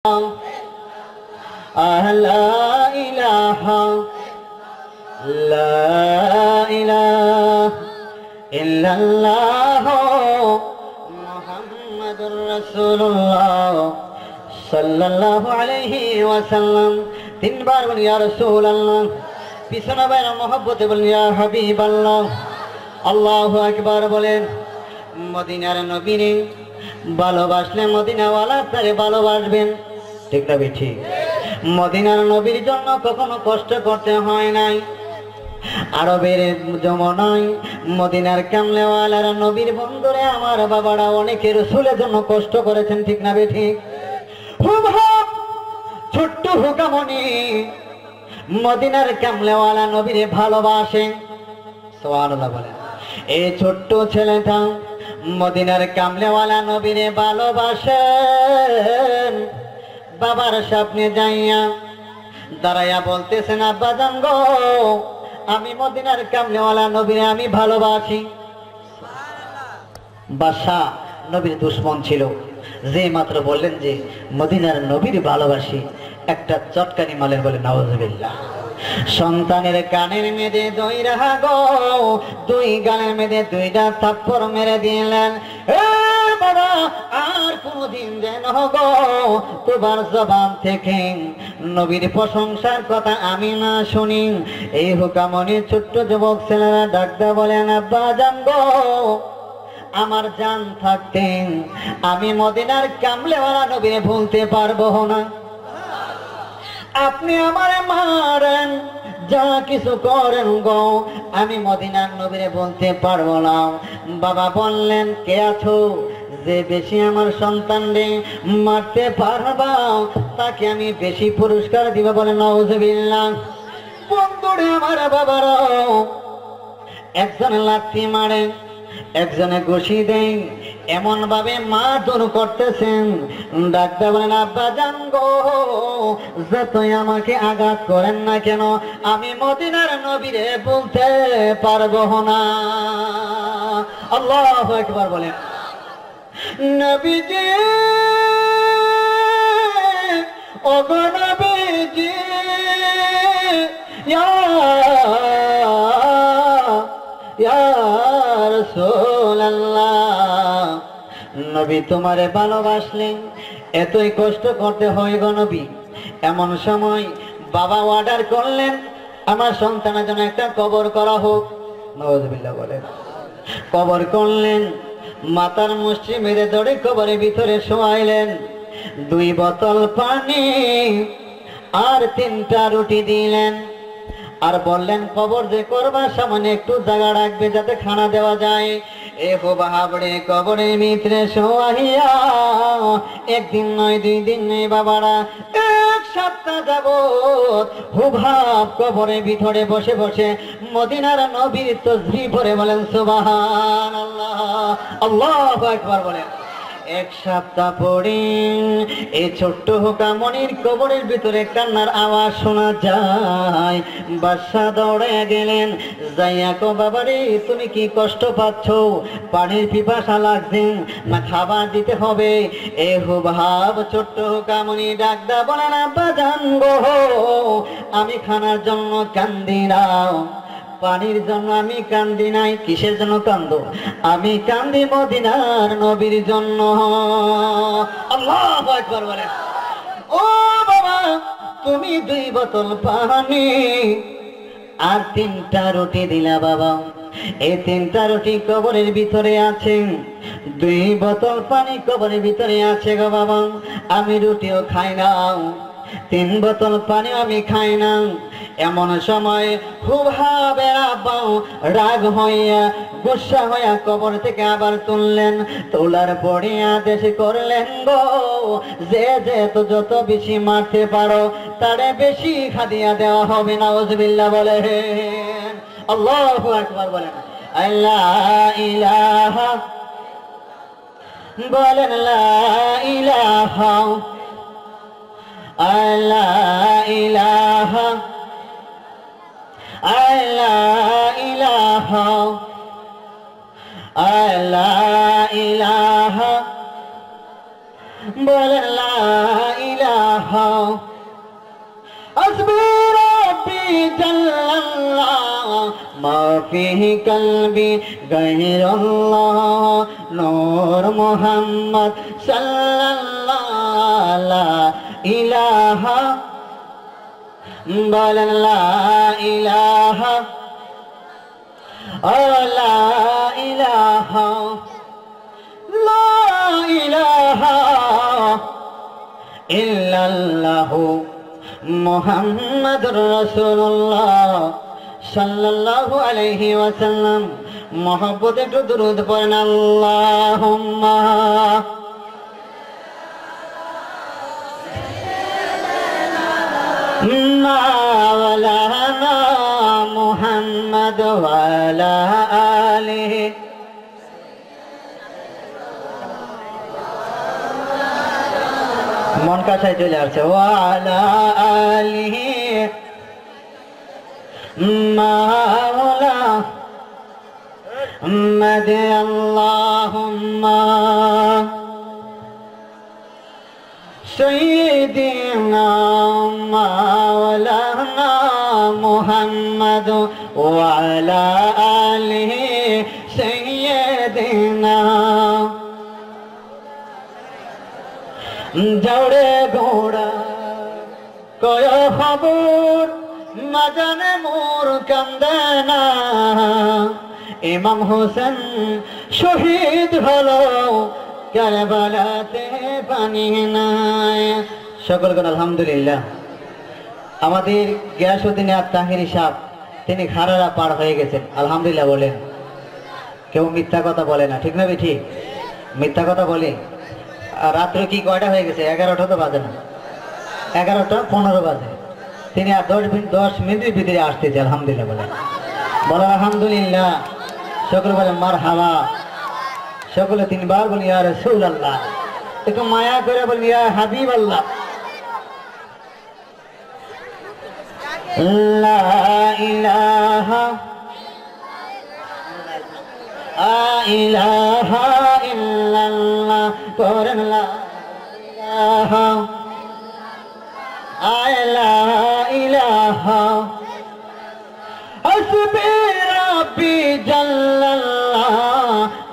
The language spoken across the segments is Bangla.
لا إله إلا الله محمد رسول الله صلى الله عليه وسلم তিনবার বলি ইয়া রাসূলুল্লাহ পিছনে বাইরে মহব্বতে বলি ইয়া হাবিবাল্লাহ আল্লাহু আকবার বলেন মদিনার নবীরে ভালোবাসলে মদিনাওয়ালা তারে ভালোবাসবেন ঠিক না ঠিক মদিনার নবীর জন্য কখনো কষ্ট করতে হয় নাই আরবের জমানায় মদিনার কামলেওয়ালার নবীর বন্ধুরে আমার বাবারা অনেকে রাসূলের জন্য কষ্ট করেছেন ঠিক না ঠিক ছোট্ট হুকামনি মদিনার কামলেওয়ালা নবীরে ভালোবাসে সুবহানাল্লাহ বলেন এই ছোট্ট ছেলেটা মদিনার কামলেওয়ালা নবীরে ভালোবাসেন বাবার স্বপ্নে যাইয়া দাঁড়াইয়া বলতেছেন আব্বা জান গো আমি মদিনার কামলেওয়ালা নবীরে আমি ভালোবাসি বাদশা নবীর দুশমন ছিল যে মাত্র বললেন যে মদিনার নবীর ভালোবাসি একটা চটকানি মালের বলে নাউজুবিল্লাহ সন্তানের কানের মেদে দইরা গো দুই গানের মেদে দুইটা থাপ্পড় মেরে দিলেন বাবা আর কোনদিন যেন গো তোমার জবান থেকে নবীর প্রশংসার কথা আমি না শুনি এই হুকামনি ছোট্ট যুবক ছেলেরা ডাকতে বলেন আব্বা জান গো আমার জান থাকতেন আমি মদিনার কামলেওয়ালা নবীরে ভুলতে পারবো না আপনি আমারে মারেন যা কিছু করেন গো আমি মদিনার নবীরে বলতে পারবো না বাবা বললেন কে আছো যে বেশি আমার সন্তানরে মারতে পারবা তাকে আমি বেশি পুরস্কার দিব বলে নাউজুবিল্লাহ বন্ধুরে আমার বাবারা একজন লাথি মারেন একজনে ঘুষি দেন এমন ভাবে মারধর করতেছেন ডাক্তার বলেন আব্বা জান গো যতই আমাকে আঘাত করেন না কেন আমি মদিনার নবীরে বলতে পারবো না আল্লাহু আকবার বলেন নবীজি ও গো নবীজি ইয়া রাসূলুল্লাহ নবী তোমারে ভালোবাসলেন এতই কষ্ট করতে হয় গো নবী এমন সময় বাবা অর্ডার করলেন আমার সন্তানের জন্য একটা কবর করা হোক নাউজুবিল্লাহ বলেন কবর করলেন মাথার মুষ্টি মেরে ধরে কবরের ভিতরে শোয়াইলেন 2 বোতল পানি আর 3টা রুটি দিলেন আর বললেন কবর যে করবার সামনে একটু জায়গা রাখবে যাতে খানা দেওয়া যায় এ বাহাবড়ে কবরের ভিতরে শোয়াইয়া একদিন নয় 2 দিন নয় বাবারা 1 সপ্তাহ যাবত হুবহাব কবরের ভিতরে বসে বসে মদিনার নবীর তাসবিহ পড়ে বলেন সুবহানাল্লাহ আল্লাহু আকবার বলেন 1 সপ্তাহ পরে এই ছোট্ট হুকামনির কবরের ভিতরে কান্নার আওয়াজ শোনা যায় বাদশা দৌড়ে গেলেন যাইয়া কো বাবারে তুমি কি কষ্ট পাচ্ছ পানির পিপাসা লাগছে না খাবার দিতে হবে এ হুবহাব ছোট্ট হুকামনি ডাকদা বলেন আব্বা জান গো আমি খানার জন্য কান্দি না পানির জন্য আমি কান্দি নাই কিসের জন্য কান্দো আমি কান্দি মদিনার নবীর জন্য আল্লাহু আকবার বলেন ও বাবা তুমি 2 বোতল পানি আর 3টা রুটি দিলা বাবা এই 3টা রুটি কবরের ভিতরে আছে 2 বোতল পানি কবরের ভিতরে আছে গো বাবা আমি রুটিও খাই না 3 বোতল পানি আমি খাই না এমন সময় হুবহাবের আব্বা রাগ হইয়া গুসা হইয়া কবর থেকে আবার তুললেন তোলার পরে আদেশ করলেন গো যে তো যত বেশি মারতে পারো তারে বেশি খাদিয়া দেওয়া হবে নাউজুবিল্লাহ বলেন আল্লাহু আকবার বলেন লা ইলাহা বলেন লা ইলাহা লা ইলাহা লা ইলাহা লা ইলাহা বলেন লা ইলাহা حسبي ربي جل الله ما فيه قلبي غير الله نور محمد صلى الله لا إله بل لا إله لا إله لا إله إلا الله محمد رسول الله সাল্লাল্লাহু আলাইহি ওয়াসাল্লাম। মহব্বত একটু দুরূদ পড়েন। আল্লাহুম্মা মাওলানা মুহাম্মদ ওয়া আলা আলিহি মন কাছায় চলে আসছে। ওয়া আলা আলিহি মাওলা মাদে আল্লাহুম্মা সাইয়্যিদিনা মাওলানা মুহাম্মদ ওয়া আলা আলিহি সাইয়্যিদিনা জৌড়ে ঘোড়া কয় খবর মাজানে মোর কান্দানা ইমাম হোসেন শহীদ হলো কারবালাতে পানি নাই। সকলকে আলহামদুলিল্লাহ। আমাদের গিয়াসউদ্দিন আত-তাহিরি সাহেব তিনি খারারা পার হয়ে গেছেন, আলহামদুলিল্লাহ বলেন। কেউ মিথ্যা কথা বলে না, ঠিক না? ঠিক মিথ্যা কথা বলে। রাত্রে কি কয়টা হয়ে গেছে? 11টা তো বাজে না, 11:15 বাজে। তিনি আর 10 মিনিটের ভিতরে আসতেছে, আলহামদুলিল্লাহ বলে। বলো আলহামদুলিল্লাহ। সকলে বলে মারহাবা। সকলে 3 বার বলি ইয়া রাসূলুল্লাহ। একটু মায়া করে বলি ইয়া হাবিবাল্লাহ। লা ইলাহা ইলাহা ইল্লাল্লাহ করেন লা ইলাহা লা ইলাহা হাসবি রব্বি জাল্লাল্লাহ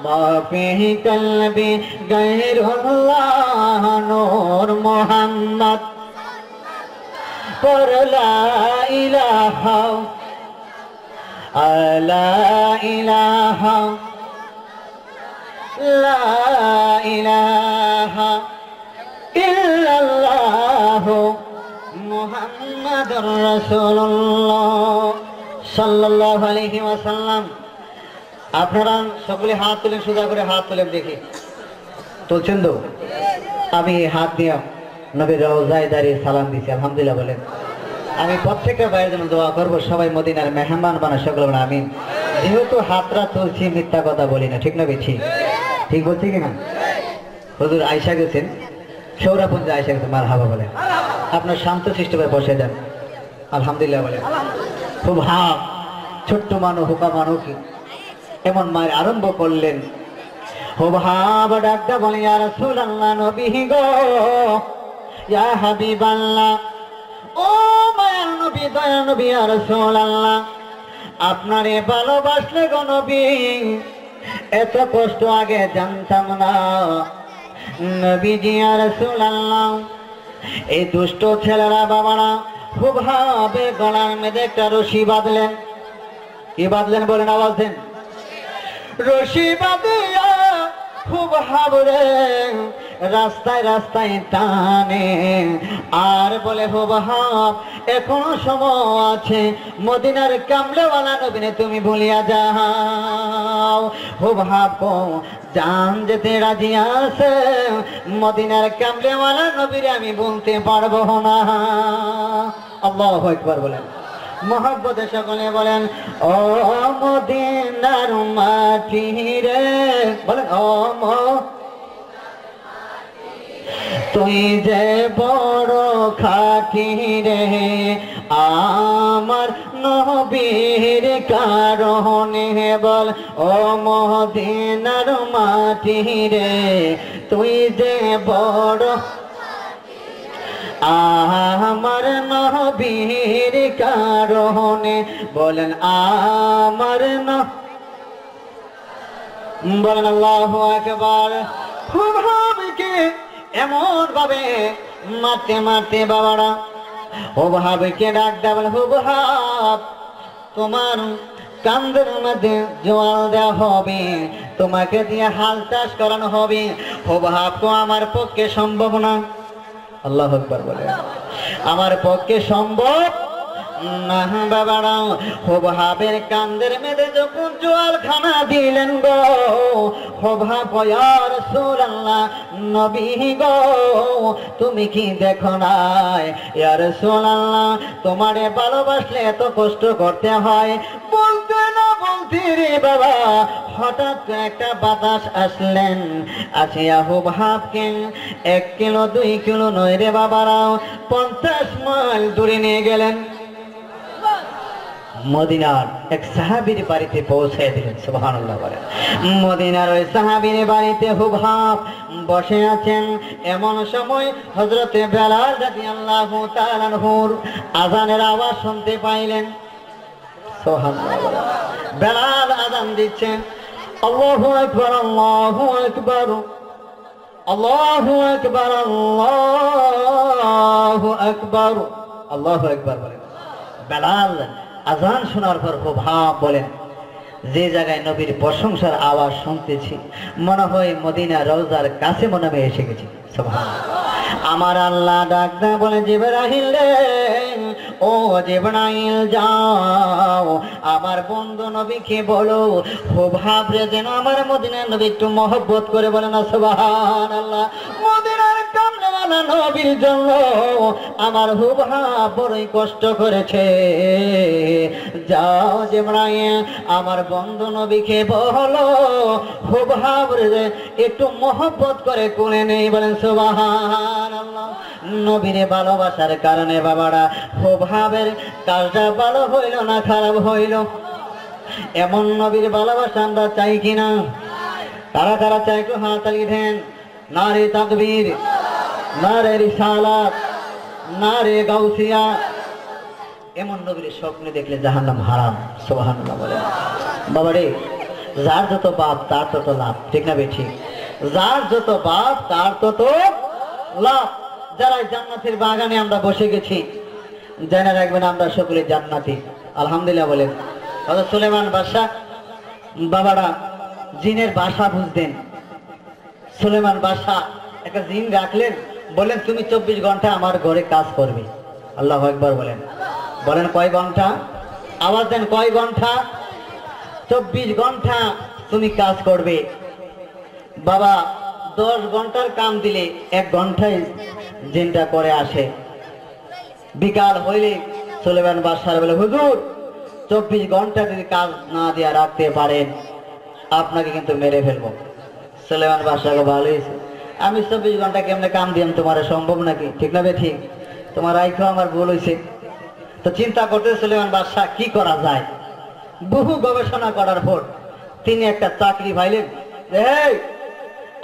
মা ফিহি কলবি গায়রুল্লাহ নূর মুহাম্মদ পর লা ইলাহা লা ইলাহা লা ইলাহা ইল্লাল্লাহ মুহাম্মাদুর রাসূলুল্লাহ সাল্লাল্লাহু আলাইহি ওয়াসাল্লাম। আপনারা সকলে হাত তুলে, সোজা করে হাত তুলে দেখি, তুলছেন তো? আমি হাত দিয়ে নবীর রওজায় দাঁড়িয়ে সালাম দিছি, আলহামদুলিল্লাহ বলেন। আমি প্রত্যেকটা ভাইয়ের জন্য দোয়া করবো, সবাই মদিনার মেহমান বানা, সকলে বলেন আমিন। যেহেতু হাতরা তুলছি, মিথ্যা কথা বলি না, ঠিক না? ঠিক ঠিক বলছি কিনা? হুজুর আয়েশা গেছেন, সৌরাপুঞ্জে আয়েশা গেছেন, মারহাবা বলেন। আপনার শান্ত সৃষ্টিভাবে বসে যান, আলহামদুলিল্লাহ বলেন। খুব হাফ ছোট্ট মানুষ, হুকা মানুষ এমন মায়ের আরম্ভ করলেন। খুব হাফ ডাকটা বলে ইয়া রাসূলুল্লাহ, নবী গো, ইয়া হাবিবাল্লাহ, ও মায়ার নবী, দয়ার নবী, ইয়া রাসূলুল্লাহ, আপনারে ভালোবাসলে গো নবী, এত কষ্ট আগে জানতাম না। নবীজি ইয়া রাসূলুল্লাহ, এই দুষ্ট ছেলেরা বাবারা খুব ভাবে গলার মধ্যে একটা রশি বাঁধলেন। কি বাঁধলেন বলেন, আওয়াজ দেন। রশি বাঁধিয়া খুব হাবরে রাস্তায় রাস্তায় টানে, আর বলে খুব হাব এখনো সময় আছে, মদিনার কামলেওয়ালা নবীনে তুমি ভুলিয়া যাও। খুব হাব জান যেতে রাজি আছে, মদিনার কামলেওয়ালা নবীরে আমি বলতে পারবো না। আল্লাহু আকবার বলেন। মোহাব্বতে সকলে বলেন ও মদিনার মাটি রে, বলেন ও তুই যে বড় খাটি রে, আমার নবীর কারণে, বল ও মদিনার মাটি রে, তুই যে বড় আমার নবীর কারণে, বলেন আমার বলেন আল্লাহু আকবার। হুবহাবকে এমন ভাবে মারতে মারতে বাবারা হুবহাবকে ডাক দেবেন, হুবহাব তোমার কান্দের মধ্যে জোয়াল দেওয়া হবে, তোমাকে দিয়ে হাল চাষ করানো হবে। হুবহাব তো আমার পক্ষে সম্ভব না। আল্লাহু আকবার বলে, আমার পক্ষে সম্ভব না বাবারা। হুবহাবের কান্দের মেয়েদের যখন জোয়াল খানা দিলেন গো, হুবহাব ইয়া রাসূলুল্লাহ, নবী গো তুমি কি দেখো নাই? ইয়া রাসূলুল্লাহ, তোমারে ভালোবাসলে এত কষ্ট করতে হয়। বলতে না বলতে রে বাবা হঠাৎ একটা বাতাস আসলেন, আসিয়া হুবহাবকে 1 কিলো 2 কিলো নয় রে বাবারা 50 মাইল দূরে নিয়ে গেলেন। মদিনার এক সাহাবীর বাড়িতে পৌঁছে দিলেন। সুবহানাল্লাহ বলেন। মদিনার ওই সাহাবীর বাড়িতে হুবহাব বসে আছেন। এমন সময় হযরতে বেলাল রাদিয়াল্লাহু তাআলা আনহুর আযানের আওয়াজ শুনতে পাইলেন। সুবহানাল্লাহ। বেলাল আযান দিচ্ছেন, আল্লাহু আকবার আল্লাহু আকবার আল্লাহু আকবার আল্লাহু আকবার আল্লাহু আকবার বলেন। বেলাল আজান শোনার পর হুবহাব বলেন, যে জায়গায় নবীর প্রশংসার আওয়াজ শুনতেছি মনে হয় মদিনা রওজার কাছে মনে হয় এসে গেছি। সুবহানাল্লাহ। আমার আল্লাহ ডাক দেয় বলে, জিবরাইল রে, ও জিবরাইল যাও আমার বন্ধু নবীকে বলো হুবহাব রে যেন আমার মদিনার নবী একটু মহব্বত করে বলে না সুবহানাল্লাহ। মদিনার কামলেওয়ালা নবীর জন্য আমার হুবহাব বড়ই কষ্ট করেছে। যাও জিবরাইল আমার বন্ধু নবীকে বলো হুবহাব রে একটু মহব্বত করে কোলে নেই বলেন সুবহানাল্লাহ। নবীরে ভালোবাসার কারণে বাবারা হুবহাবের কাজটা ভালো হইল না খারাপ হইল? এমন নবীর ভালোবাসা আমরা চাই কিনা? তারা তারা চাই একটু হাততালি দেন। নারে তাকবীর, নারে রিসালাত, নারে গাউসিয়া। এমন নবীর স্বপ্নে দেখলে জাহান্নাম হারাম। সুবহানাল্লাহ বলেন। বাবারে, যার যত বাপ তার তত লাভ, ঠিক না বেঠিক? যার যত বাপ তার তত লাভ। যারা জান্নাতের বাগানে আমরা বসে গেছি জানা রাখবেন আমরা সকলে জান্নাতি আলহামদুলিল্লাহ বলেন। হযরত সুলাইমান বাদশা বাবারা জিনের ভাষা বুঝতেন। সুলাইমান বাদশা একটা জিন রাখলেন, বলেন তুমি 24 ঘন্টা আমার ঘরে কাজ করবে। আল্লাহু আকবার বলেন। বলেন কয় ঘন্টা? আওয়াজ দেন, কয় ঘন্টা? 24 ঘন্টা তুমি কাজ করবে। বাবা 10 ঘন্টার কাম দিলে 1 ঘন্টায় জিনটা করে আসে। বিকাল হইলে সুলাইমান বাদশা বলে, হুজুর 24 ঘন্টা যদি কাজ না দিয়া রাখতে পারেন আপনাকে কিন্তু মেরে ফেলবো। সুলাইমান বাদশাকে ভালো হয়েছে, আমি 24 ঘন্টা কেমনে কাম দিলাম, তোমার সম্ভব নাকি? ঠিক না ঠিক? তোমার রাইখো আমার ভুল হয়েছে। তো চিন্তা করতে সুলাইমান বাদশা কি করা যায়। বহু গবেষণা করার পর তিনি একটা চাকরি পাইলেন। এই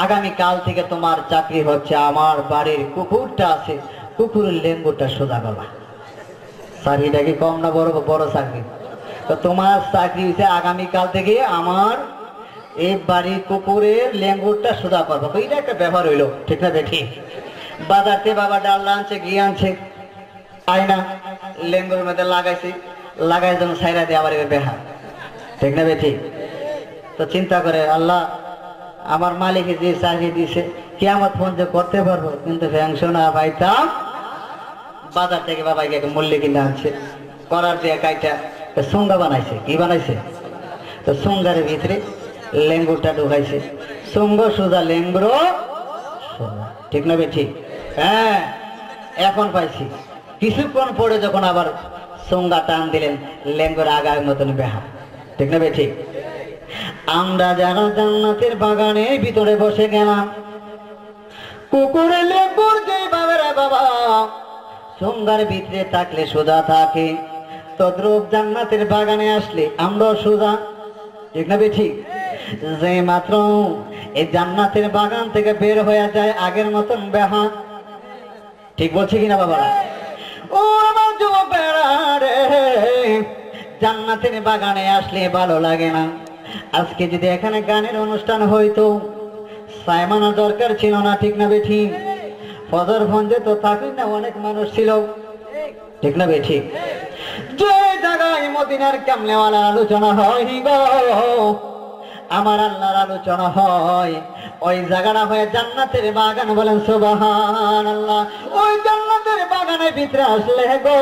আগামী কাল থেকে তোমার চাকরি হচ্ছে আমার বাড়ির কুকুরটা আছে, কুকুরের লেঙ্গুরটা সোজা করবা। চাকরিটা কি কম না বড়? বড় চাকরি। তো তোমার চাকরি হচ্ছে আগামী কাল থেকে আমার এই বাড়ির কুকুরের লেঙ্গুরটা সোজা করবা। তো এটা একটা ব্যাপার হইলো, ঠিক না ঠিক? বাজারতে বাবা ডাল আনছে, ঘি আনছে, আয়না লেঙ্গুর মধ্যে লাগাইছে, লাগাই যেন সাইরা দিয়ে আবার বেহা, ঠিক না ঠিক? তো চিন্তা করে আল্লাহ আমার মালিকে যে চাকরি দিছে কিয়ামত পর্যন্ত করতে পারবো, কিন্তু ফ্যাংশন না পাইতাম। বাজার থেকে বাবাকে মূল্য কিনে আনছে, করার দিয়ে কাইটা সুঙ্গা বানাইছে। কি বানাইছে? তো সুঙ্গারের ভিতরে লেঙ্গুরটা ঢুকাইছে। সুঙ্গ সোজা, লেঙ্গুর সোজা, ঠিক না ঠিক? হ্যাঁ, এখন পাইছি। কিছুক্ষণ পরে যখন আবার সুঙ্গা টান দিলেন, লেঙ্গুর আগার মতন বেহা, ঠিক না ঠিক? আমরা যারা জান্নাতের বাগানের ভিতরে বসে গেলাম, কুকুরের লেঙ্গুর যেভাবে রে বাবা সুঙ্গার ভিতরে থাকলে সোজা থাকে, তদ্রূপ জান্নাতের বাগানে আসলে আমরাও সোজা, ঠিক না ঠিক? যে মাত্র এই জান্নাতের বাগান থেকে বের হয়ে যায় আগের মতন বেহা, ঠিক বলছে কিনা বাবারা? ও আমার যুবকেরা রে, জান্নাতের বাগানে আসলে ভালো লাগে না? আজকে যদি এখানে গানের অনুষ্ঠান হইতো, সাইমানোর দরকার ছিল না, ঠিক না বেঠি? ফজর ফঞ্জে তো থাকি না, অনেক মানুষ ছিল, ঠিক না বেঠি? যে জায়গায় মদিনার কামলেওয়ালা আলোচনা হয় গো, আমার আল্লাহর আলোচনা হয়, ওই জায়গাটা হয়ে জান্নাতের বাগান। বলেন সুবহানাল্লাহ। ওই জান্নাতের বাগানের ভিতরে আসলে গো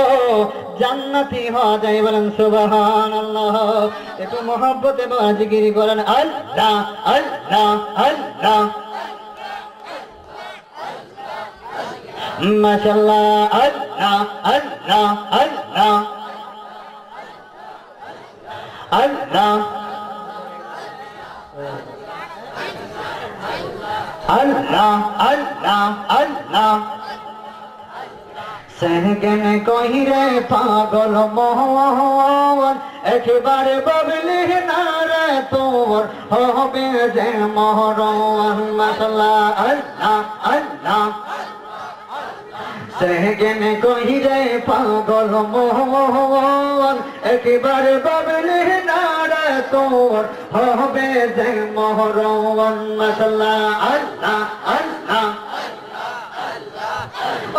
জান্নাতি হওয়া যায়। বলেন সুবহানাল্লাহ। একটু মহব্বতে জিকির করেন আল্লাহ আল্লাহ আল্লাহ। মাশাআল্লাহ আল্লাহ আল্লাহ আল্লাহ আল্লাহ আল্লাহ আল্লাহ আল্লাহ। সেহগন কহিরে পাগল মোহন, একেবারে ববলি না রে তোর হবে যে মহরম। মাশাআল্লাহ আল্লাহ আল্লাহ। সেহগন কহিরে পাগল মোহন, একেবারে ববলি না রে তোর হবে যে মহরম। মাশাআল্লাহ আল্লাহ আল্লাহ।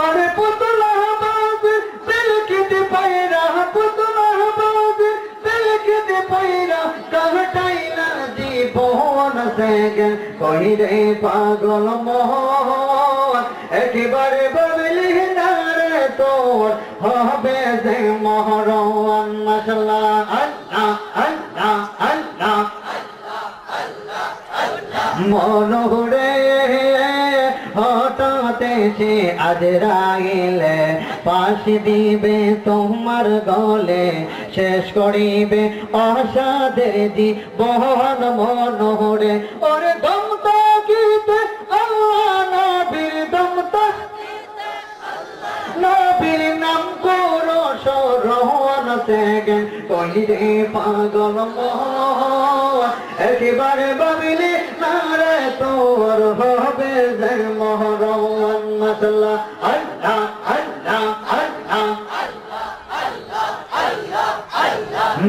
আরে পুতলা বাজে দিলকিতে পায়রা, পুতলা বাজে দিলকিতে পায়রা, কাটাইলা জীবন সেগন কহিরে পাগল মোহন, একেবারে ববলি না রে তোর হবে যে মহরম। মাশাআল্লাহ আল্লাহ আল্লাহ আল্লাহ। মনোহরে হঠাৎ সে আজরাইলে পাশ দিবে তোমার গলে, শেষ করিবে অসাধের জীবন। মনোহরে ওরে দমতা গীতে আল্লাহ নবীর, দমতা নবীর নাম করো স্মরণ। সেগন কহিরে পাগল মোহন, একেবারে ববলি না রে তোর হবে যে মহরম। মাশাআল্লাহ আল্লাহ আল্লাহ আল্লাহ।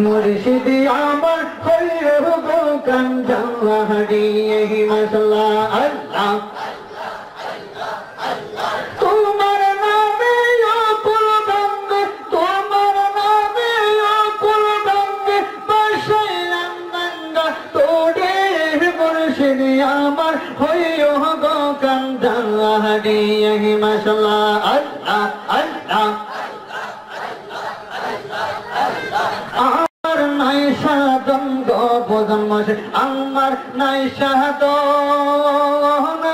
মুর্শিদি আমার হইও গো কাঞ্জাহারি। মাশাআল্লাহ আল্লাহ। তোমার নামে অকুল গঙ্গে, তোমার নামে অকুল গঙ্গে বসাইলাম গঙ্গা তোরে। মুর্শিদি আমার হইও গো কাঞ্জাহারি। মাশাআল্লাহ আল্লাহ আল্লাহ। আমার নাই সাধন গো বোধন মাসে, আমার নাই সাধন,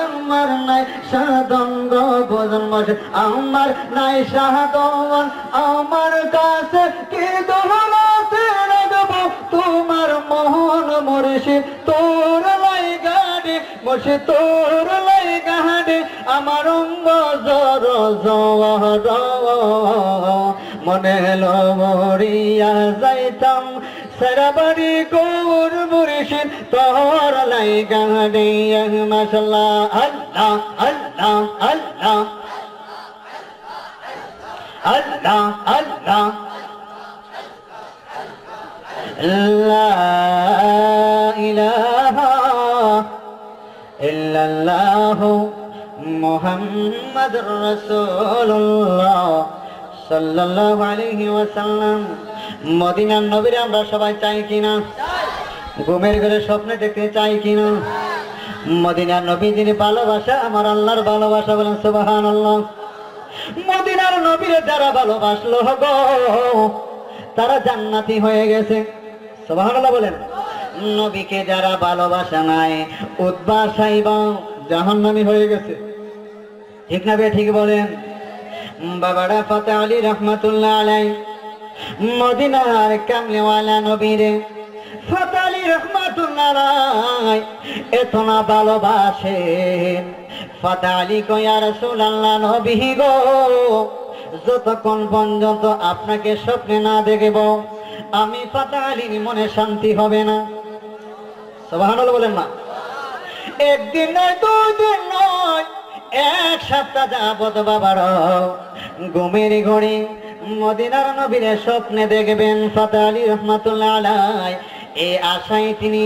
আমার নাই সাধন গো বোধন মাসে, আমার নাই সাধন। আমার কাছে কি দোলাতে রাখবো তোমার মোহন মুর্শিদ তোর লাই গাড়ি, মুর্শিদ তোর লাই গাড়ি। আমার অঙ্গ জর জর মনে হলো মরিয়া যাইতাম সারাবাড়ি গৌর মুর্শিদ তোর লাই গাড়ি। মাশাআল্লাহ আল্লাহ আল্লাহ আল্লাহ আল্লাহ আল্লাহ। লা ইলাহা ইল্লাল্লাহ মুহাম্মাদুর রাসূলুল্লাহ সাল্লাল্লাহু আলাইহি ওয়াসাল্লাম। মদিনার নবীর আমরা সবাই চাই কিনা? ঘুমের ঘরে স্বপ্নে দেখতে চাই কিনা? মদিনার নবীজির ভালোবাসা আমার আল্লাহর ভালোবাসা। বলেন সুবহানাল্লাহ। মদিনার নবীর যারা ভালোবাসলো গো তারা জান্নাতি হয়ে গেছে। সুবহানাল্লাহ বলেন। নবীকে যারা ভালোবাসা নাই উদ্বা সাইবা জাহান্নামী হয়ে গেছে, ঠিক না বে ঠিক বলেন? বাবারা ফাতে আলী রহমাতুল্লাহ আলাইহি মদিনার কামলিওয়ালা নবীরে ফাতে আলী রহমাতুল্লাহ আলাইহি এত না ভালোবাসেন। ফাতে আলী কয় ইয়া রাসূলুল্লাহ নবী গো, যতক্ষণ পর্যন্ত আপনাকে স্বপ্নে না দেখব আমি ফাতে আলীর মনে শান্তি হবে না। সুবহানাল্লাহ বলেন না? একদিন নয়, দুদিন নয়, এক সপ্তাহ যাবত বাবার ঘুমের ঘড়ি মদিনার নবীর স্বপ্নে দেখবেন। ফাতেহ আলী রহমাতুল্লাহ আলাইহি এই আশায় তিনি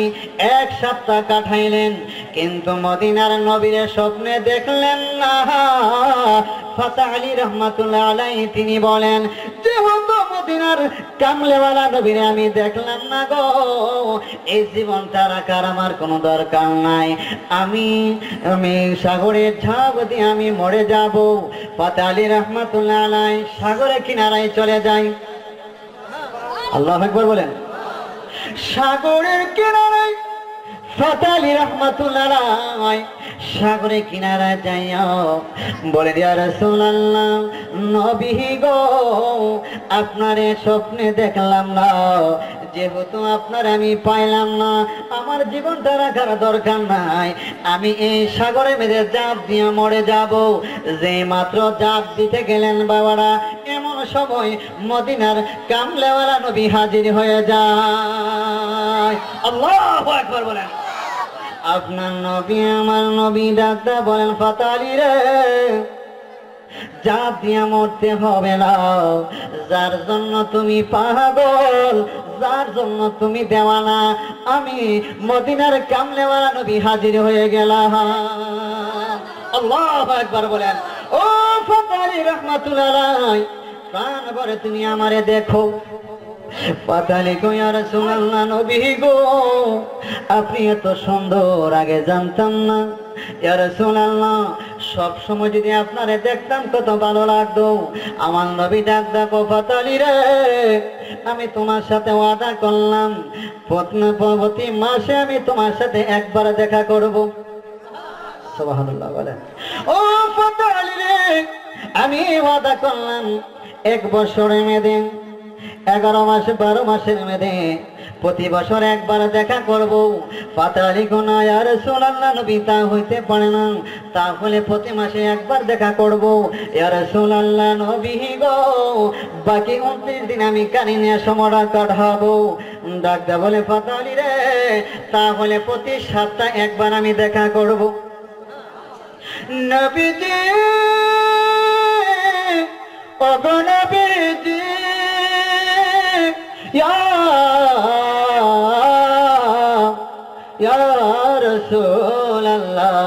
এক সপ্তাহ কাটাইলেন, কিন্তু মদিনার নবীর স্বপ্নে দেখলেন না। ফাতেহ আলী রহমাতুল্লাহ আলাইহি তিনি বলেন, যেহেতু মদিনার কামলেওয়ালা নবীর আমি দেখলাম না গো, এই জীবনটা রাখার আমার কোনো দরকার নাই, আমি সাগরের ঝাঁপ দিয়ে আমি মরে যাব। ফাতেহ আলী রহমাতুল্লাহ আলাইহি সাগরের কিনারায় চলে যায়। আল্লাহু আকবার বলেন। সাগরের কিনারায় ফাতেহ আলী রাহমাতুল্লাহ আলাইহি সাগরের কিনারায় যাইয়া বলে, ইয়া রাসূলুল্লাহ, নবী গো, আপনারে স্বপ্নে দেখলাম না, যেহেতু আপনার আমি পাইলাম না, আমার জীবনটা রাখার দরকার নাই, আমি এই সাগরে মেরে জাপ দিয়ে মরে যাব। যে মাত্র জাপ দিতে গেলেন বাবারা, এমন সময় মদিনার কামলেওয়ালা নবী হাজির হয়ে যায়। আল্লাহু আকবার বলেন। আপনার নবী আমার নবী ডাক্তার বলেন, ফাতেহ আলী রে, জাপ দিয়া মরতে হবে না, যার জন্য তুমি পাগল, যার জন্য তুমি দেওয়ানা, আমি মদিনার কামলেওয়ালা নবী হাজির হয়ে গেলাম। আল্লাহু আকবার বলেন। ও ফাতেহ আলী রাহমাতুল্লাহ আলাইহি, প্রাণ ভরে তুমি আমারে দেখো। ফাতেহ আলী কই, ইয়া রাসূলুল্লাহ, নবী গো, আপনি এত সুন্দর, আগে জানতাম না। ইয়া রাসূলুল্লাহ, সব সময় যদি আপনারে দেখতাম কত ভালো লাগতো। আমার নবী ডাক দেখো, ফাতেহ আলী রে, আমি তোমার সাথে ওয়াদা করলাম, প্রতি মাসে আমি তোমার সাথে একবার দেখা করব। সুবহানাল্লাহ বলেন। ও ফাতেহ আলী রে, আমি ওয়াদা করলাম, 1 বছরের মেয়াদে 11 মাস 12 মাসের মেয়াদে প্রতি বছর একবার দেখা করব। ফাতেহ আলী কো, না ইয়া রাসূলুল্লাহ, নবী তা হইতে পারে না, তাহলে প্রতি মাসে একবার দেখা করব। ইয়া রাসূলুল্লাহ, নবী গো, বাকি 29 দিন আমি কারিনিয়া সময়টা কাটাবো। ডাকদা বলে, ফাতেহ আলী রে, তাহলে প্রতি সপ্তাহে একবার আমি দেখা করব। নবীজি, ও গো নবীজি, ইয়া রাসূলুল্লাহ,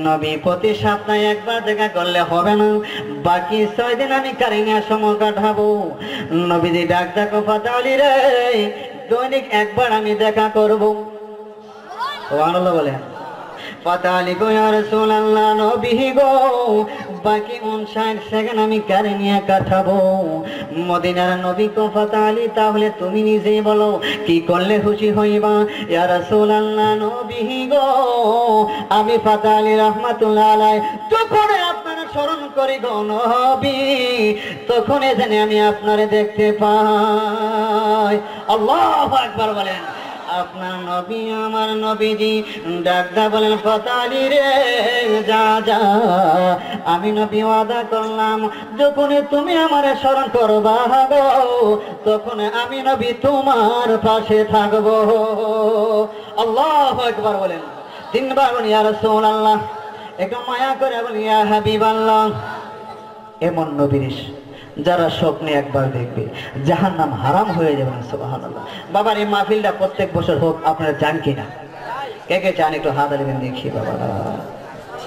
নবী প্রতি সপ্তাহে একবার দেখা করলে হবে না, বাকি 6 দিন আমি কারিনিয়া সময় কাটাবো। নবীজি ডাক দেখো, ফাতেহ আলী রে, দৈনিক একবার আমি দেখা করব। সুবহানাল্লাহ বলে। ফাতেহ আলী কো, ইয়া রাসূলুল্লাহ, নবী গো, বাকি 59 সেকেন্ড আমি কারিনিয়া কাটাবো। মদিনার নবী কো, ফাতেহ আলী, তাহলে তুমি নিজেই বলো কি করলে খুশি হইবা। ইয়া রাসূলুল্লাহ, নবী গো, আমি ফাতেহ আলী রাহমাতুল্লাহ আলাইহি যখন আপনারা স্মরণ করি গো নবী, তখন জানি আমি আপনারে দেখতে পাই। আল্লাহু আকবার বলেন। আপনার নবী আমার নবীজি ডাকদা বলেন, ফাতেহ আলী রে, যা যা, আমি নবী ওয়াদা করলাম, যখন তুমি আমার স্মরণ করবা গো, তখন আমি নবী তোমার পাশে থাকবো। আল্লাহু আকবার বলেন। 3 বার বলি, ইয়া রাসূলুল্লাহ, একটু মায়া করে বলি, ইয়া হাবিবাল্লাহ। এমন নবীর যারা স্বপ্নে একবার দেখবে জাহান্নাম হারাম হয়ে যাবে। সুবহানাল্লাহ। বাবার এই মাহফিলটা প্রত্যেক বছর হোক, আপনারা চান কিনা? কে কে চান? একটু হাত আলিবেন দেখি। বাবা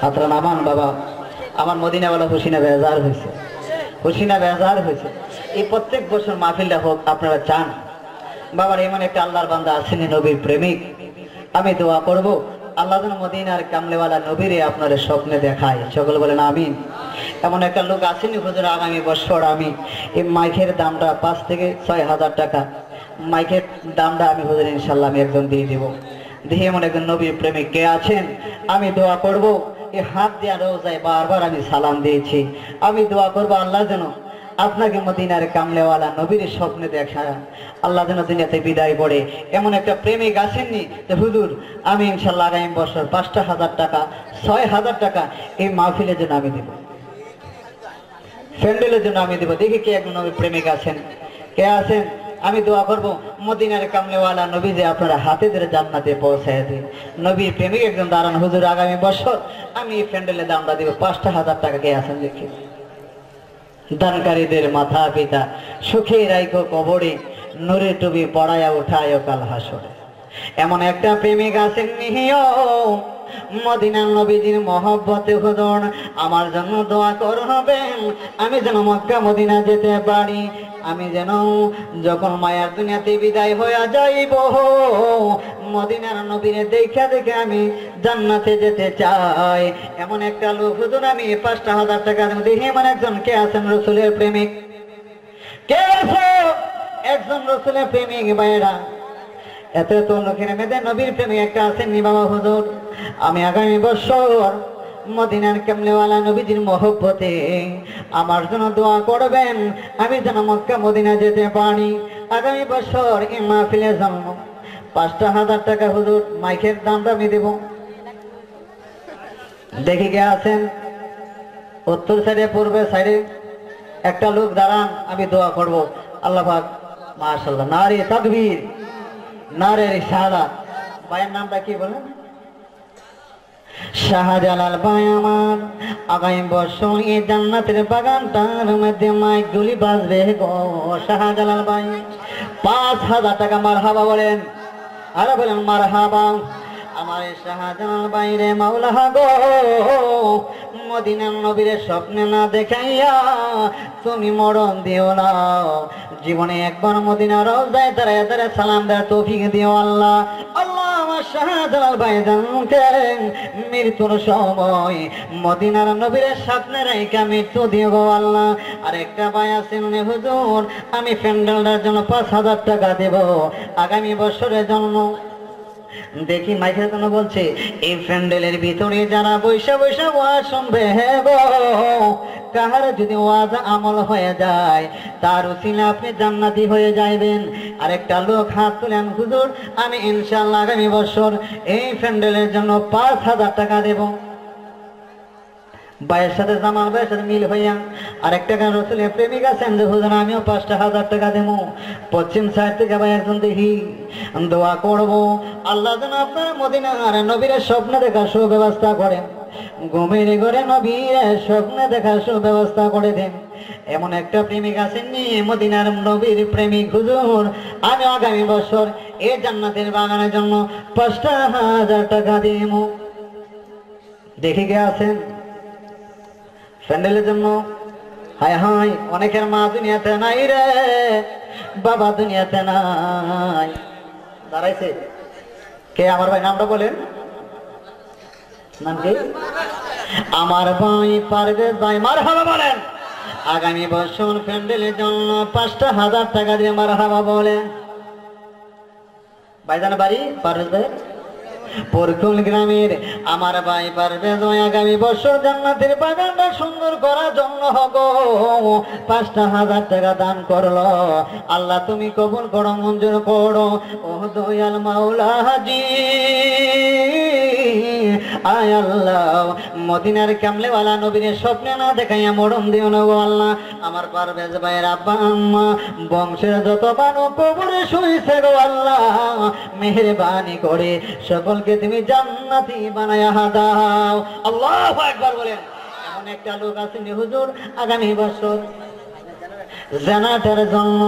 হাতরা নামান। বাবা আমার মদিনাওয়ালা হুসিনা বেজার হয়েছে, হুসিনা বেজার হয়েছে। এই প্রত্যেক বছর মাহফিলটা হোক, আপনারা চান? বাবার এমন একটা আল্লাহর বান্দা আসেনি, নবীর প্রেমিক। আমি দোয়া করব, আল্লাহ যেন মদিনার কামলেওয়ালা নবীরে আপনার স্বপ্নে দেখায়। সকল বলেন আমিন। এমন একটা লোক আসেনি, হুজুর আগামী বছর আমি এই মাইকের দামটা 5 থেকে 6 হাজার টাকা, মাইকের দামটা আমি হুজুর ইনশাল্লাহ আমি একজন দিয়ে দিব। দেখি এমন একজন নবীর প্রেমিক কে আছেন? আমি দোয়া করব, এই হাত দেওয়া রোজায় বারবার আমি সালাম দিয়েছি, আমি দোয়া করব আল্লাহ যেন আপনাকে মদিনার কামলেওয়ালা নবীর স্বপ্নে দেখা, আল্লাহ যেন দুনিয়াতে বিদায় পড়ে। এমন একটা প্রেমিক আসেননি যে হুজুর আমি ইনশাল্লাহ আগামী বছর 5,000 টাকা 6,000 টাকা এই মাহফিলের জন্য আমি দেব, প্যান্ডেলের জন্য আমি দেব। দেখি কে একজন নবীর প্রেমিক আছেন, কে আছেন? আমি দোয়া করব মদিনার কামলেওয়ালা নবী যে আপনারা হাতে ধরে জান্নাতে পৌঁছায় দিন। নবীর প্রেমিক একজন দাঁড়ান, হুজুর আগামী বছর আমি এই প্যান্ডেলে দামটা দিব 5,000 টাকা। কে আছেন দেখি? দানকারীদের মাথা পিতা সুখে রাইখো কবরে, নূরে টুবি পড়ায়া উঠায় কাল হাসরে। এমন একটা প্রেমিক আছেন নিহিও মদিনার নবীজির মহব্বতে হুজুর আমার জন্য দোয়া করবেন, আমি যেন মক্কা মদিনা যেতে পারি, আমি যেন যখন মায়ার দুনিয়াতে বিদায় হইয়া যাইব মদিনার নবীরে দেখে দেখে আমি জান্নাতে যেতে চাই। এমন একটা লোক হুজুর আমি 5,000 টাকা দেব। দেখি এমন একজন কে আছেন রসুলের প্রেমিক? কে আছে একজন রসুলের প্রেমিক? ভাইরা এত এত লোকের মেয়েদের নবীর প্রেমিক একটা আছেন নি বাবা হুজুর? আমি আগামী বছর মদিনার কামলেওয়ালা নবীজির মহব্বতে আমার জন্য দোয়া করবেন, আমি যেন মক্কা মদিনা যেতে পারি। আগামী বছর এই মাহফিলের জন্য 5,000 টাকা হুজুর মাইকের দামটা আমি দেব। দেখি কে আছেন? উত্তর সাইডে পূর্বে সাইডে একটা লোক দাঁড়ান, আমি দোয়া করব। আল্লাহ পাক মাশাআল্লাহ, নারে তাকবীর, নারে রিসালাত। ভাইয়ের নামটা কি বলেন? শাহজালাল ভাই আমার আগামী বছর এই জান্নাতের বাগানটার মধ্যে মাইকগুলি বাজবে গো। শাহজালাল ভাই 5,000 টাকা মারহাবা বলেন, আরে বলেন মারহাবা। আমার শাহজালাল বাইরে মাওলা গো মদিনার নবীরে স্বপ্নে না দেখাইয়া তুমি মরণ দিও না, জীবনে একবার মদিনার রওজায় দাঁড়ায় দাঁড়ায় সালাম দেওয়ার তৌফিক দিও আল্লাহ। আল্লাহ আমার শাহজালাল ভাইজানকে মৃত্যুর সময় মদিনার নবীরে স্বপ্নে রাইখা মৃত্যু দিও গো আল্লাহ। আর একটা ভাই আছেন হুজুর আমি প্যান্ডেলটার জন্য 5,000 টাকা দেব আগামী বছরের জন্য। দেখি মাইকের জন্য বলছে এই প্যান্ডেলের ভিতরে যারা বৈশা বৈশা ওয়াজ শুনবে গো, কাহার যদি ওয়াজ আমল হয়ে যায় তার উসিলা আপনি জান্নাতি হয়ে যাইবেন। আরেকটা লোক হাত তুলেন, হুজুর আমি ইনশাআল্লাহ আগামী বছর এই প্যান্ডেলের জন্য 5,000 টাকা দেব। ভাইয়ের সাথে জামাল ভাইয়ের সাথে মিল হইয়া আরেকটা গান রসুলের প্রেমিক আছেন যে হুজুর আমিও 5,000 টাকা দেবো। পশ্চিম সাইড থেকে ভাই একজন দেখি দোয়া করবো আল্লাহ যেন আপনার মদিনার নবীর স্বপ্নে দেখার সুব্যবস্থা করেন, ঘুমের ঘরে নবীর স্বপ্নে দেখার সুব্যবস্থা করে দেন। এমন একটা প্রেমিক আছেন নি মদিনার নবীর প্রেমিক হুজুর আমি আগামী বছর এই জান্নাতের বাগানের জন্য 5,000 টাকা দেব। দেখি কে আছেন প্যান্ডেলের জন্য? হায় হায় অনেকের মা দুনিয়াতে নাই রে বাবা দুনিয়াতে নাই। দাঁড়াইছে কে? আমার ভাই নামটা বলেন, নাম কি? আমার ভাই পারভেজ ভাই, মারহাবা বলেন। আগামী বছর প্যান্ডেলের জন্য 5,000 টাকা দিয়ে মারহাবা বলেন। ভাইজান বাড়ি পারভেজ ভাই পরকুল গ্রামের আমার ভাই পারভেজ ভাই আগামী বছর জান্নাতের বাগানটা সুন্দর করার জন্য হগো 5,000 টাকা দান করলো। আল্লাহ তুমি কবুল করো, মঞ্জুর করো ও দয়াল মাওলা হাজি। আয় আল্লাহ মদিনার কামলেওয়ালা নবীর স্বপ্নে না দেখাইয়া মরণ দিও না গো আল্লাহ। আমার পারভেজ ভাইয়ের আব্বা আম্মা বংশের যত বানো কবরে শুইছে গো আল্লাহ, মেহেরবানি করে সকলকে তুমি জান্নাতি বানায়া দাও। আল্লাহু আকবার বলেন। এমন একটা লোক আছেন হুজুর আগামী বছর জানাটার জন্য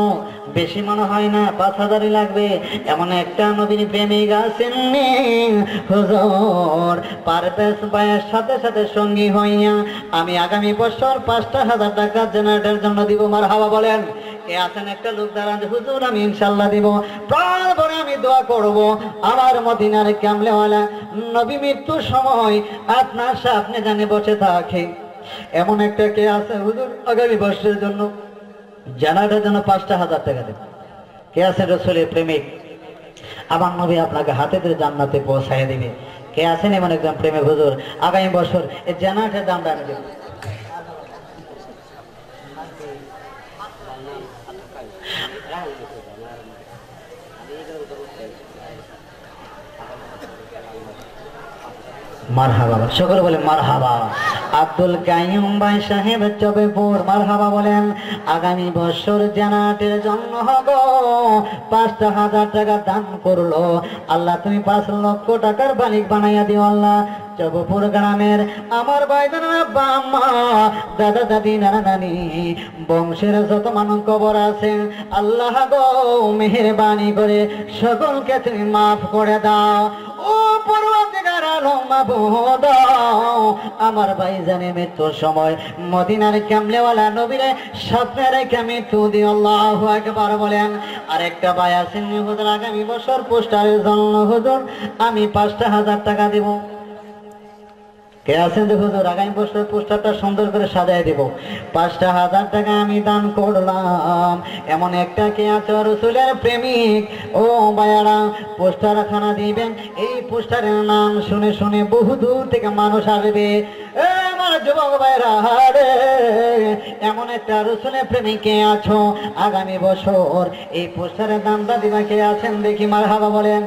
বেশি মনে হয় না 5,000 লাগবে। এমন একটা নবীর প্রেমিক আছেন হুজুর পারভেজ ভাইয়ের সাথে সাথে সঙ্গী হইয়া আমি আগামী বছর 5,000 টাকা জানাটার জন্য দিব। মারহাবা বলেন। কে আছেন? একটা লোক দাঁড়ান, হুজুর আমি ইনশাআল্লাহ দিব, প্রাণ ভরে আমি দোয়া করব আমার মদিনার কামলেওয়ালা নবী মৃত্যুর সময় আপনার সামনে জানে বসে থাকে। এমন একটা কে আছে হুজুর আগামী বছরের জন্য জানাটার জন্য 5,000 টাকা দেব? কে আছে রসুলের প্রেমিক? আমার নবী আপনাকে হাতে ধরে জান্নাতে পৌঁছায় দিবে। কে আছেন এমন একজন প্রেমিক হুজুর আগামী বছর এই জানাটার দামটা আমি দেব? মারহাবা, সকলে বলে মারহাবা। আব্দুল কাইয়ুম ভাই সাহেব চবেপুর মারহাবা বলেন। আগামী বছর জানাতের জন্য হবো ৫,০০০ টাকা দান করলো। আল্লাহ তুমি ৫ লক্ষ টাকার মালিক বানাইয়া দিও আল্লাহ। চবপুর গ্রামের আমার ভাইদের আব্বা আম্মা দাদা দাদি নানা নানি বংশের যত মানুষ কবর আছে আল্লাহ গো মেহেরবানি করে সকলকে তুমি মাফ করে দাও। ও পরওয়ারদিগার আলম মাবুদ, আমার ভাই জানে মৃত্যুর সময় মদিনার কামলেওয়ালা নবীরে স্বপ্নে রেখে মৃত্যু দিও। আল্লাহু আকবার বলেন। আরেকটা ভাই আছেন হুজুর আগামী বছর পোস্টারের জন্য হুজুর আমি ৫,০০০ টাকা দিব। কে আছেন যে হুজুর আগামী বছর পোস্টারটা সুন্দর করে সাজাই দেব, ৫,০০০ টাকা আমি দান করলাম। এমন একটা কে আছে রাসূলের প্রেমিক? ও ভাইয়ারা পোস্টার খানা দিবেন, এই পোস্টারের নাম শুনে শুনে বহু দূর থেকে মানুষ আসবে। আমার যুবক ভাইরা রে, এমন একটা রাসূলের প্রেমিক কে আছো আগামী বছর এই পোস্টারের দামটা দিবা? কে আছেন দেখি মারহাবা বলেন।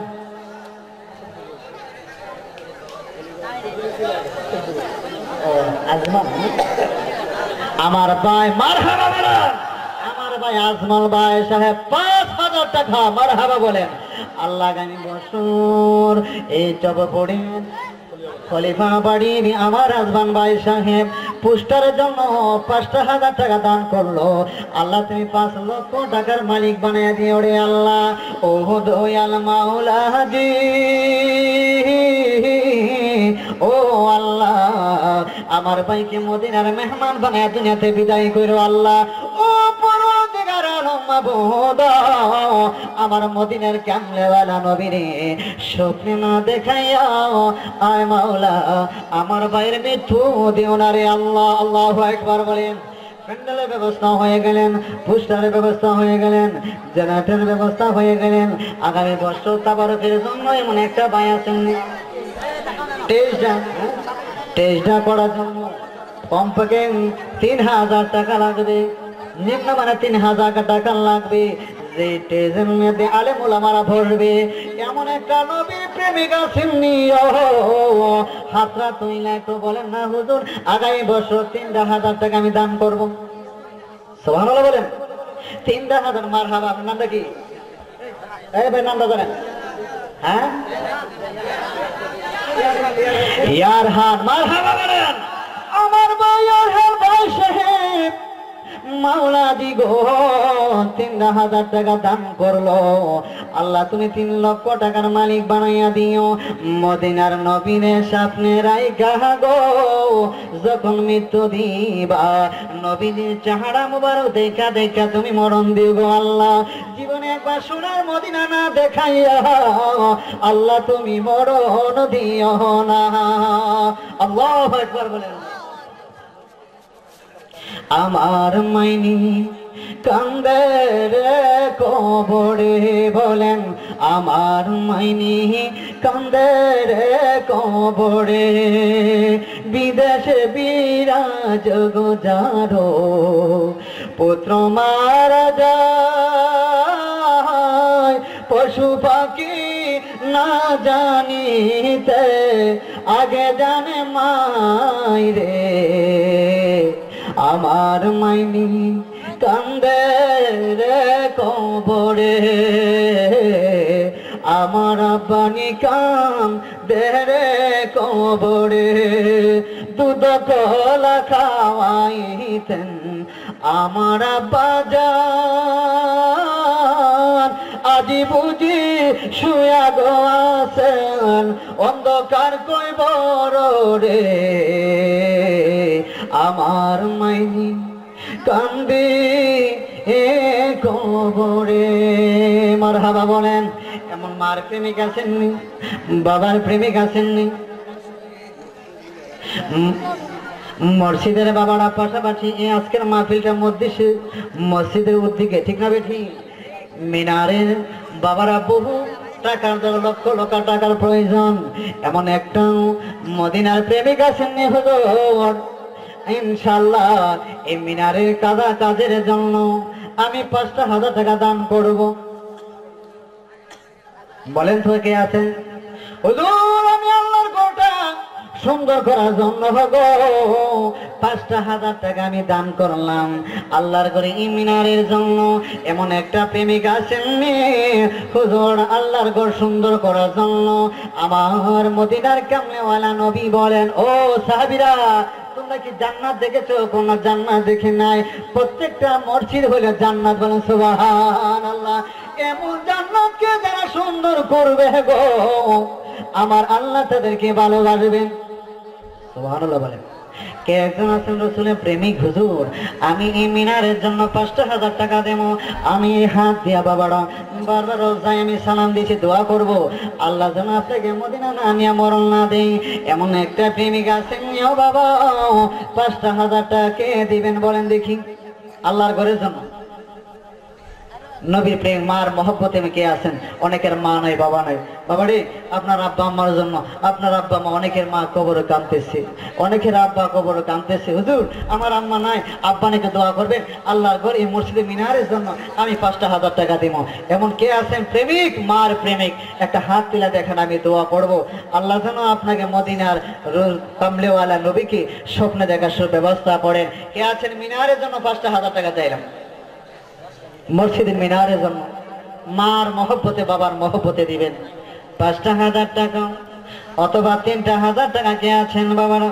আমার ভাই মারহাবা বলেন। আমার ভাই আজমল ভাই সাহেব ৫,০০০ টাকা মারহাবা বলেন। আল্লাহ আগামী বছর এই চবপুরে খলিফা বাড়ির আমার আজমান ভাই সাহেব পোস্টারের জন্য ৫,০০০ টাকা দান করলো। আল্লাহ তুমি ৫ লক্ষ টাকার মালিক বানিয়ে দিও রে আল্লাহ। ও দয়াল মাওলা জি, ও আল্লাহ আমার ভাইকে মদিনার মেহমান বানায় দুনিয়াতে বিদায় করো আল্লাহ। ও পরওয়ারদিগার আলম মাবুদ, আমার মদিনার কামলেওয়ালা নবীরে স্বপ্নে না দেখাইয়া আয় মাওলা আমার ভাইয়ের মৃত্যু দিও না রে আল্লাহ। আল্লাহু আকবার বলেন। প্যান্ডেলের ব্যবস্থা হয়ে গেলেন, পোস্টারের ব্যবস্থা হয়ে গেলেন, জেনারেটরের ব্যবস্থা হয়ে গেলেন। আগামী বছর তাবারকের জন্য এমন একটা ভাই আছেন টেস্টটা করার জন্য কমপক্ষে ৩,০০০ টাকা লাগবে, নিম্ন মানে ৩,০০০ টাকা লাগবে। যে টেজের মধ্যে আলেম ওলামারা বসবে এমন একটা নবী প্রেমিক আছেন হাতরা তুইলা একটু বলেন না হুজুর আগামী বছর ৩,০০০ টাকা আমি দান করবো। সুবহানাল্লাহ বলেন। ৩,০০০ মারহাবা। আপনার নামটা কি? এই ভাই নামটা জানেন? হ্যাঁ ইয়ারহান মারহাবা বলেন। আমার ভাই ইয়ারহান ভাই সাহেব মাওলা দিগো ৩,০০০ টাকা দান করলো। আল্লাহ তুমি ৩ লক্ষ টাকার মালিক বানাইয়া দিও। মদিনার নবীনে স্বপ্নে রাইখা গো যখন মৃত্যু দিবা নবীজির চেহারা মুবারক দেখা দেখা তুমি মরণ দিও গো আল্লাহ। জীবনে একবার সোনার মদিনা না দেখাইয়া আল্লাহ তুমি মরণ দিও না। আল্লাহু আকবার বলেন। আমার মাইনি কান্দে রে কবরে বলেন। আমার মাইনি কান্দে রে কবরে বিদেশে বিরাজ গুজারো পুত্র মারা যায় পশু পাখি না জানিতে আগে জানে মাইরে। আমার মাইনি কান্দে রে কবরে আমার আব্বানি কান্দে রে কবরে দুধ কলা খাওয়াইতেন আমার আব্বা জান আজি বুঝি শুয়া গো আছেন অন্ধকার কই বড় রে। আমার মাইনি কান্দে এ কবরে মারহাবা বলেন। এমন মার প্রেমিক আছেননি? বাবার প্রেমিক আছেননি? মসজিদের বাবারা পাশাপাশি এই আজকের মাহফিলটার মধ্যে মসজিদের উদ্দিকে ঠিক না বেঠি মিনারের বাবারা বহু টাকার লক্ষ লক্ষ টাকার প্রয়োজন। এমন একটা মদিনার প্রেমিক আছেননি হুজুর? ইনশাআল্লাহ এই মিনারের কাজের জন্য আমি ৫,০০০ টাকা দান করব। বলেন তো কে আছেন? হুজুর আমি আল্লাহর ঘরটা সুন্দর করার জন্য গো ৫,০০০ টাকা আমি দান করলাম আল্লাহর ঘরে মিনারের জন্য। এমন একটা প্রেমিক আছেন হুজুর আল্লাহর ঘর সুন্দর করার জন্য। আমার মদিনার কামলেওয়ালা নবী বলেন, ও সাহাবীরা তোমরা কি জান্নাত দেখেছো? কোন জান্নাত দেখি নাই। প্রত্যেকটা মসজিদ হলো জান্নাত, বলেন সুবহানাল্লাহ। এমন জান্নাতকে যারা সুন্দর করবে গো আমার আল্লাহ তাদেরকে ভালোবাসবেন। সুবহানাল্লাহ বলেন। কে একজন আছেন রাসূলের প্রেমিক, হুজুর আমি এই মিনারের জন্য ৫,০০০ টাকা দেব। আমি হাত দিয়া বাবারা বারবার রোজায় আমি সালাম দিয়েছি, দোয়া করব আল্লাহ যেন আপনাকে মদিনা না নিয়ে মরণ না দেয়। এমন একটা প্রেমিক আছেন ও বাবা ৫,০০০ টাকা কে দিবেন বলেন দেখি আল্লাহর ঘরের জন্য? নবীর প্রেম মার মহব্বতে কে আছেন? অনেকের মা নাই বাবা নাই। বাবা রে আপনার আব্বা আম্মার জন্য, আপনার আব্বা মা, অনেকের মা কবরে কাঁদতেছে, অনেকের আব্বা কবরে কাঁদতেছে। হুজুর আমার আম্মা নাই, আব্বা নাকি দোয়া করবেন আল্লাহর ঘর এই মসজিদে মিনারের জন্য আমি ৫,০০০ টাকা দিব। এমন কে আছেন প্রেমিক, মার প্রেমিক? একটা হাত তুলে দেখেন, আমি দোয়া করব আল্লাহ যেন আপনাকে মদিনার কামলেওয়ালা নবীকে স্বপ্নে দেখার ব্যবস্থা করেন। কে আছেন মিনারের জন্য ৫,০০০ টাকা চাইলাম? মসজিদের মিনারের জন্য মার মহব্বতে বাবার মহব্বতে দিবেন ৫,০০০ টাকা অথবা ৩,০০০ টাকা। কে আছেন বাবারা?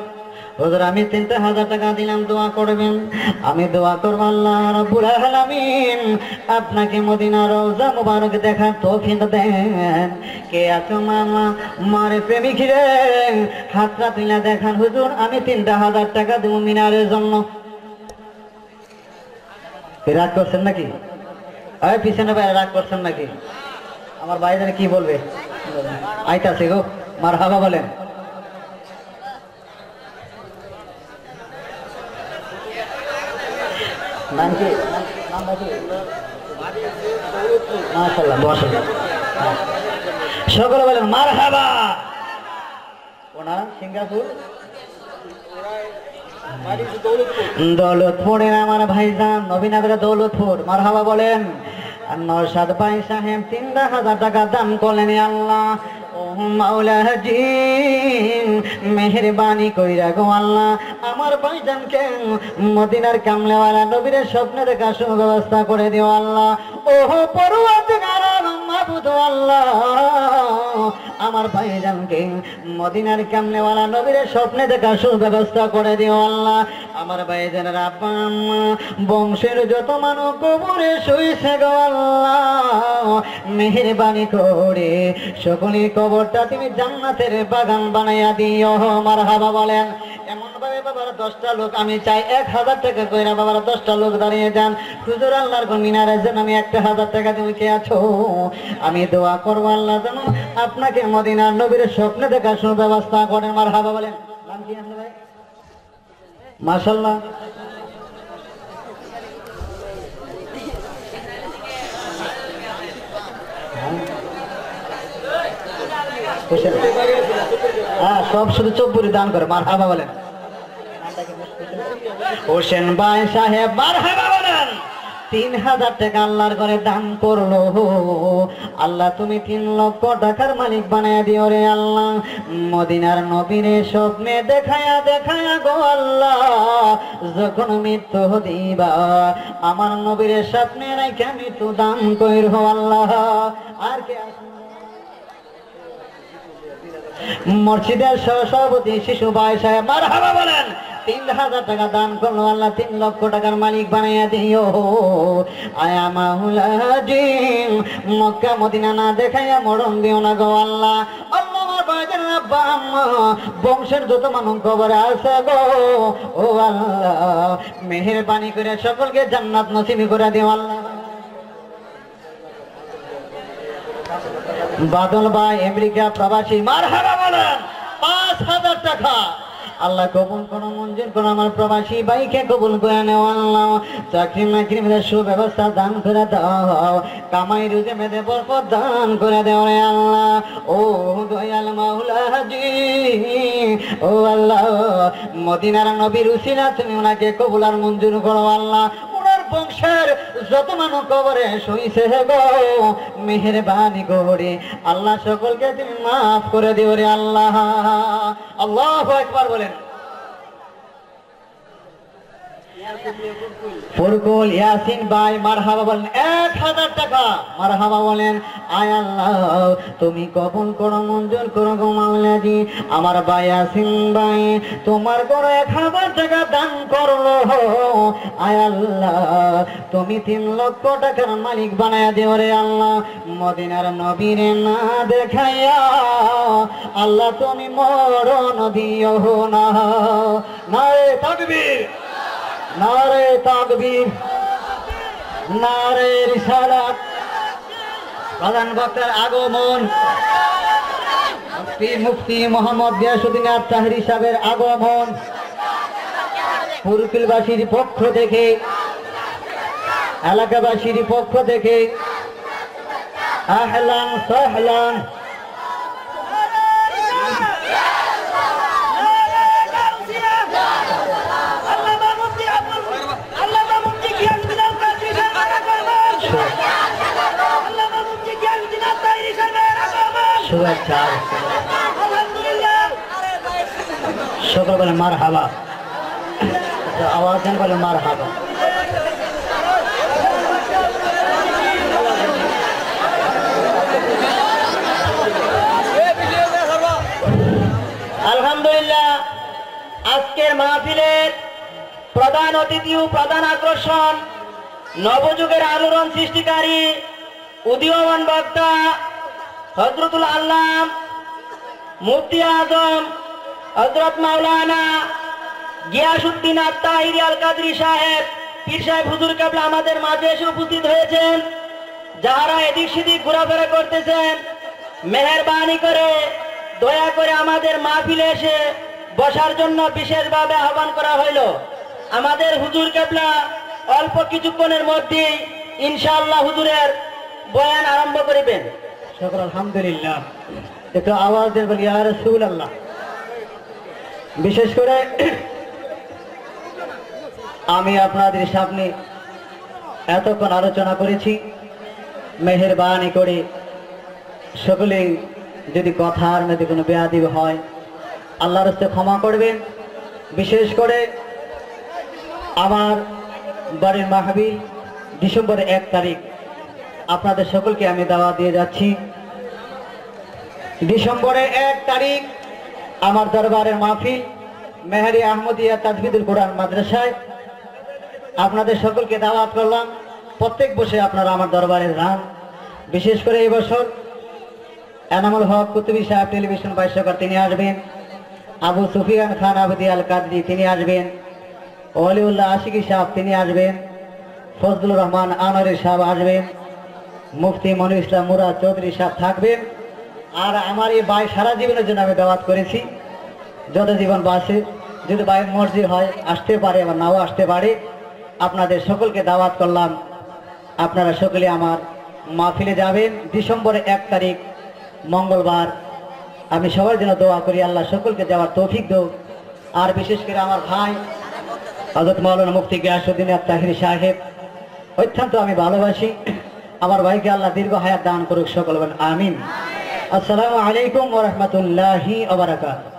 হুজুর আমি ৩,০০০ টাকা দিলাম, দোয়া করবেন। আমি দোয়া করব আল্লাহ রাব্বুল আলামিন আপনাকে মদিনার রওজা মুবারক দেখার তৌফিক দেন। কে আছো মামা মারে প্রেমিক রে হাতটা তুলে দেখান, হুজুর আমি ৩,০০০ টাকা দেব মিনারের জন্য। রাগ করছেন নাকি? পিছনে ভাই রাগ করছেন নাকি? আমার ভাই জানে কি বলবে। আইতাছে গো, মারহাবা বলেন। নাম কি? মাশাআল্লাহ, বসেন সকলে বলেন মারহাবা। ওনার সিঙ্গাপুর দৌলতপুরের আমার ভাইজান নবীনগর দৌলতপুর, মারহাবা বলেন। নওশাদ ভাই সাহেব ৩,০০০ টাকা দান করলেন। আল্লাহ ও মাওলাজি মেহেরবানি কইরা গো আল্লাহ আমার ভাইজানকে মদিনার কামলেওয়ালা নবীর স্বপ্নে দেখা সুব্যবস্থা করে দিও আল্লাহ। ওহো পরওয়ারদিগার মাবুদ আল্লাহ আমার ভাইজানকে মদিনার কামলেওয়ালা নবীর স্বপ্নে দেখা সুব্যবস্থা করে দিও আল্লাহ। আমার ভাইজানের আব্বা আম্মা বংশের যত মানুষ কবরে শুইছে গো আল্লাহ মেহেরবানি করে সকলের কবরটা তুমি জান্নাতের বাগান বানাইয়া দিও, মারহাবা বলেন। এমন ভাবে বাবার 10টা লোক আমি চাই ১,০০০ টাকা কইরা বাবার 10টা লোক দাঁড়িয়ে যান, হুজুর আল্লাহর মিনারের জন্য আমি ১,০০০ টাকা তুমি কে আছো? আমি দোয়া করবো আল্লাহ যেন আপনাকে মদিনার নবীর স্বপ্নে দেখা সুব্যবস্থা করেন, মারহাবা বলেন। নাম কি আপনার ভাই? মাশাআল্লাহ। হ্যাঁ সব শুধু চব্বুরি দান করে, মারহাবা বলেন। হোসেন ভাই সাহেব মারহাবা বলেন। ৩,০০০ টাকা আল্লাহর ঘরে দান করলো। আল্লাহ তুমি ৩,০০,০০০ টাকার মালিক বানায় দিও রে আল্লাহ। মদিনার নবীর স্বপ্নে দেখায়া দেখায়া গো আল্লাহ যখন মৃত্যু দিবা আমার নবীর স্বপ্নে রাইখা মৃত্যু দান কইরো আল্লাহ। আর কে মসজিদের সভাপতি শিশু ভাই সাহেব মারহাবা বলেন। ৩,০০০ টাকা দান করলো আল্লাহ ৩,০০,০০০ টাকার মালিক বানাইয়া দিও। আয়া মাওলাজি মক্কা মদিনা না দেখাইয়া মরণ দিও না গো আল্লাহ। আল্লাহ আমার ভাইদের আব্বা আম্মা বংশের যত মানুষ কবরে আছে গো ও আল্লাহ মেহেরবানি করে সকলকে জান্নাত নসিব করে দিও আল্লাহ। বাদল ভাই আমেরিকা প্রবাসী মারহাবা বলেন। ৫,০০০ টাকা আল্লাহ কবুল করো, মঞ্জুর করো আমার প্রবাসী ভাইকে কবুল করে নেও আল্লাহ। চাকরি মাকরি মেয়েদের সুব্যবস্থা দান করে দাও, কামাই রুজে মেয়েদের বরকত দান করে দেও রে আল্লাহ। ও দয়াল মাওলাজি ও আল্লাহ মদিনার নবীর উসিলা তুমি ওনাকে কবুল আর মঞ্জুর করো আল্লাহ। ওনার বংশের যত মানুষ কবরে শুইছে গো, মেহেরবানি করে আল্লাহ সকলকে তুমি মাফ করে দিও রে আল্লাহ। আল্লাহু আকবার বলেন। ফুরকুল ইয়াসিন ভাই মারহাবা বলেন, 1000 টাকা মারহাবা বলেন। আয় আল্লাহ তুমি কবুল করো, মঞ্জুর করো গো মাওলাজি। আমার ভাই ইয়াসিন ভাই তোমার করে 1000 টাকা দান করলো, আয় আল্লাহ তুমি 3 লক্ষ টাকার মালিক বানায়া দিও রে আল্লাহ। মদিনার নবীরে না দেখাইয়া আল্লাহ তুমি মরণ দিও না। নারে তাকবীর, নারে তাকবীর, নারে রিসালাত। প্রধান বক্তার আগমন, মুফতি মোহাম্মদ গিয়াসউদ্দিন আত-তাহরি সাহেবের আগমন ফুরকুলবাসীর পক্ষ থেকে, এলাকাবাসীর পক্ষ থেকে আহলান সাহলান। শুভেচ্ছা সকল বলে মারহাবা, আওয়াজ দেন বলে মারহাবা। আলহামদুলিল্লাহ, আজকের মাহফিলের প্রধান অতিথি ও প্রধান আকর্ষণ নবযুগের আলোড়ন সৃষ্টিকারী উদীয়মান বক্তা হযরতুল আল্লাম মুফতি আজম হযরত মাওলানা গিয়াসউদ্দিন আত-তাহরি আল কাদরি সাহেব, পীর সাহেব হুজুর কেবলা আমাদের মাঝে এসে উপস্থিত হয়েছেন। যারা এদিক সেদিক ঘোরাফেরা করতেছেন, মেহেরবানি করে দয়া করে আমাদের মাহফিলে এসে বসার জন্য বিশেষভাবে আহ্বান করা হইল। আমাদের হুজুর কেবলা অল্প কিছুক্ষণের মধ্যেই ইনশাআল্লাহ হুজুরের বয়ান আরম্ভ করিবেন। সকল আলহামদুলিল্লাহ, একটু আওয়াজ দেন বলি ইয়া রাসূলুল্লাহ। বিশেষ করে আমি আপনাদের সামনে এতক্ষণ আলোচনা করেছি, মেহেরবানি করে সকলে যদি কথার মধ্যে কোনো বেয়াদবি হয় আল্লাহর রাস্তায় ক্ষমা করবেন। বিশেষ করে আমার বাড়ির মাহফিল ডিসেম্বরের 1 তারিখ, আপনাদের সকলকে আমি দাওয়াত দিয়ে যাচ্ছি। ডিসেম্বরের 1 তারিখ আমার দরবারের মাহফিল মেহেরি আহমদিয়া তাজবিদুল কোরআন মাদ্রাসায়, আপনাদের সকলকে দাওয়াত করলাম। প্রত্যেক বছর আপনারা আমার দরবারে যান। বিশেষ করে এই বছর এনামুল হক কুতুবী সাহেব টেলিভিশন ভাষ্যকার তিনি আসবেন, আবু সুফিয়ান খান আবদি আল কাদরি তিনি আসবেন, ওয়ালিউল্লাহ আশিকি সাহেব তিনি আসবেন, ফজলুর রহমান আনোয়ারি সাহেব আসবেন, মুফতি মনির ইসলাম মুরাদ চৌধুরী সাহেব থাকবেন। আর আমার এই ভাই সারা জীবনের জন্য আমি দাওয়াত করেছি, যত জীবন বাসে যদি ভাইয়ের মর্জি হয় আসতে পারে, আবার নাও আসতে পারে। আপনাদের সকলকে দাওয়াত করলাম, আপনারা সকলে আমার মাহফিলে যাবেন ডিসেম্বরের 1 তারিখ মঙ্গলবার। আমি সবার জন্য দোয়া করি আল্লাহ সকলকে যাওয়ার তৌফিক দাও। আর বিশেষ করে আমার ভাই হযরত মাওলানা মুফতি গিয়াসউদ্দিন আত-তাহরি সাহেব অত্যন্ত আমি ভালোবাসি। আমার ভাইকে আল্লাহ দীর্ঘ হায়াত দান করুক, সকল বলেন আমিন। আসসালামু আলাইকুম ওয়া রাহমাতুল্লাহি ওয়া বারাকাতুহু।